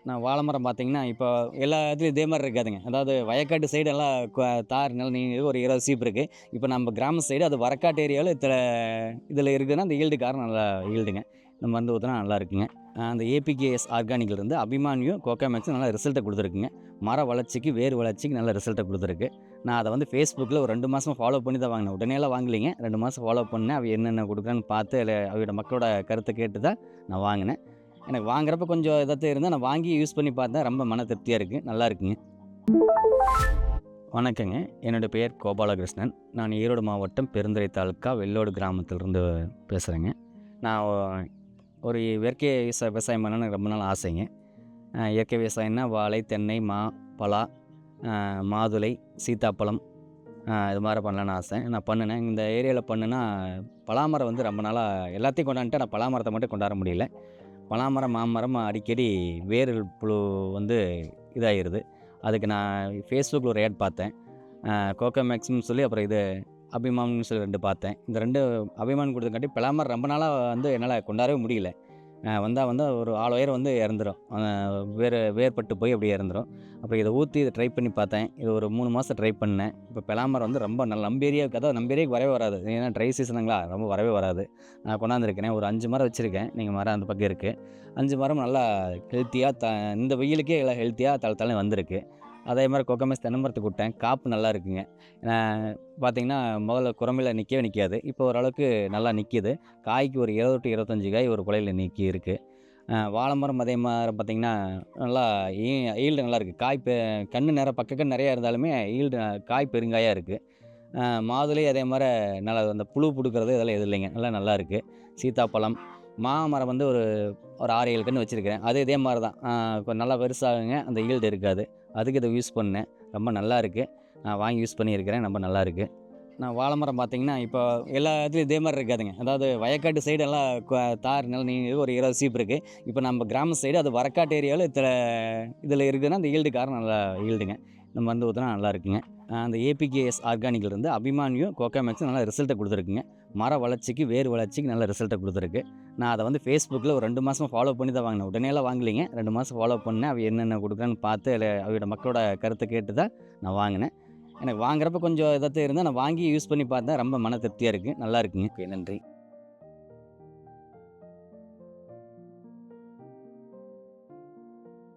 நான் வாழை மரம் பார்த்தீங்கன்னா, இப்போ எல்லா இடத்துலயும் இதே மாரி இருக்காதுங்க. அதாவது வயக்காட்டு சைடு எல்லாம் தார் நிலம் நீங்க ஒரு 20 சீப் இருக்கு. இப்போ நம்ம கிராம சைடு அது வரக்காட்டு ஏரியாவுல இதில இருக்குதுன்னா, அந்த ஈல்டு காரம் நல்லா ஈல்டுங்க. இந்த மருந்து ஊத்துனா நல்லா இருக்குங்க. அந்த ஏபிகேஎஸ் ஆர்கானிக்லேருந்து அபிமானியும், கோகாமேக்ஸும் நல்ல ரிசல்ட்ட குடுத்துருக்குங்க. மர வளர்ச்சிக்கு, வேர் வளர்ச்சிக்கு நல்ல ரிசல்ட்ட குடுத்துருக்கு. நான் அத வந்து Facebookல ஒரு 2 மாசமா ஃபாலோ பண்ணி தான் வாங்குனேன். உடனேலாம் வாங்கலைங்க. 2 மாசம் ஃபாலோ பண்ணேன். அவ என்னென்ன குடுக்குறான்னு பார்த்து, அதில அவையோட மக்களோட கருத்த கேட்டு தான் நான் வாங்குனேன். எனக்கு வாங்குறப்ப கொஞ்சம் எதார்த்தம் இருந்தா, நான் வாங்கி யூஸ் பண்ணி பார்த்தேன். ரொம்ப மன திருப்தியா இருக்கு. நல்லா இருக்குங்க. வணக்கங்க. என்னோட பெயர் கோபாலகிருஷ்ணன். நான் ஈரோடு மாவட்டம் பெருந்துறை தாலுக்கா வெள்ளோடு கிராமத்திலிருந்து பேசுறேங்க. நான் ஒரு இயற்கை விவசாயம் பண்ணணும்னு எனக்கு ரொம்ப நாள் ஆசைங்க. இயற்கை விவசாயம்னா வாழை, தென்னை, மா, பலா, மாதுளை, சீத்தாப்பழம் இது மாரி பண்ணலான்னு ஆசை. நான் பண்ணுனேன். இந்த ஏரியால பண்ணுனா, பலாமரம் வந்து ரொம்ப நாளா எல்லாத்தையும் கொண்டாந்துட்டேன். ஆனா பலாமரத்த மட்டும் கொண்டார முடியல. பலாமரம், மாமரம் அடிக்கடி வேரு புழு வந்து இதாயிருது. அதுக்கு நான் Facebookல ஒரு ஆட் பார்த்தேன். கோகோமேக்ஸ்ன்னு சொல்லி அப்புறம் இது அபிமான்னு சொல்லி 2 பார்த்தேன். இந்த 2 அபிமான் குடுத்தங்காட்டி பலாமரம் ரொம்ப நாளா வந்து என்னால கொண்டாரவே முடியல. வந்தா ஒரு ஆள் உயரம் வந்து இறந்துரும். வேர்பட்டு போய் அப்படியே இறந்துரும். அப்புறம் இத ஊத்தி இத ட்ரை பண்ணி பார்த்தேன். இது ஒரு 3 மாசம் ட்ரை பண்ணேன். இப்போ பலாமரம் வந்து ரொம்ப நம்ம ஏரியாவுக்கு அதாவது நம்ம ஏரியாவுக்கு வரவே வராது. ஏன்னா ட்ரை சீசனுங்களா ரொம்ப வரவே வராது. நான் கொண்டாந்துருக்கிறேன். ஒரு 5 மரம் வச்சிருக்கேன். நீங்க மரம் அந்த பக்கம் இருக்கு. 5 மரம் நல்லா ஹெல்த்தியா இந்த வெயிலுக்கே எல்லாம் ஹெல்த்தியா தளன்னு வந்திருக்கு. அதே மாரி கொக்கமேஸ் தென்னை மரத்துக்கு விட்டேன். காப்பு நல்லா இருக்குங்க. அ பார்த்தீங்கன்னா, முதல்ல குரமையில நிக்கவே நிக்காது. இப்போ ஓரளவுக்கு நல்லா நிக்கிது. காய்க்கு ஒரு 20 டூ 25 காய் ஒரு குலையில இருக்கு. வாழை மரம் அதே மாரி பார்த்தீங்கன்னா, நல்லா ஈ ஈல்டு நல்லாயிருக்கு. காய் கண்ணு பக்க கண்ணு நெறையா இருந்தாலுமே ஈல்டு காய் பெருங்காயா இருக்கு. மாதுளை அதே மாரி நல்லா அந்த புழு புடுக்கிறது இதெல்லாம் எதுவும் இல்லைங்க. நல்லா இருக்கு. சீத்தாப்பழம், மாமரம் வந்து ஒரு ஒரு 6, 7 கன்று வச்சிருக்கிறேன். அது இதே மாரி தான். கொஞ்சம் நல்லா பெருசாகுங்க. அந்த ஈல்டு இருக்காது. அதுக்கு இத யூஸ் பண்ணேன். ரொம்ப நல்லா இருக்கு. நான் வாங்கி யூஸ் பண்ணியிருக்கிறேன். ரொம்ப நல்லா இருக்கு. நான் வாழை மரம் பார்த்தீங்கன்னா, இப்போ எல்லா இடத்துலயும் இதே மாரி இருக்காதுங்க. அதாவது வயக்காட்டு சைடு எல்லாம் தார் நிலம் நீங்க ஒரு 20 சீப் இருக்கு. இப்போ நம்ம கிராம சைடு அது வரக்காட்டு ஏரியாவுல இதில இருக்குதுன்னா, அந்த ஈல்டு காரம் நல்லா ஈல்டுங்க. இந்த மருந்து ஊத்துனா நல்லா இருக்குங்க. அந்த ஏபிகேஎஸ் ஆர்கானிக்லேருந்து அபிமானியும், கோகாமேக்ஸும் நல்ல ரிசல்ட்ட குடுத்துருக்குங்க. மர வளர்ச்சிக்கு, வேர் வளர்ச்சிக்கு நல்ல ரிசல்ட்ட குடுத்துருக்கு. நான் அத வந்து Facebookல ஒரு 2 மாசமா ஃபாலோ பண்ணி தான் வாங்குனேன். உடனேலாம் வாங்கலைங்க. 2 மாசம் ஃபாலோ பண்ணேன். அவ என்னென்ன குடுக்குறான்னு பார்த்து, அவையோட மக்களோட கருத்த கேட்டு தான் நான் வாங்குனேன். எனக்கு வாங்குறப்ப கொஞ்சம் எதார்த்தம் இருந்தா, நான் வாங்கி யூஸ் பண்ணி பார்த்தேன். ரொம்ப மன திருப்தியா இருக்கு. நல்லா இருக்குங்க. ஓகே. நன்றி.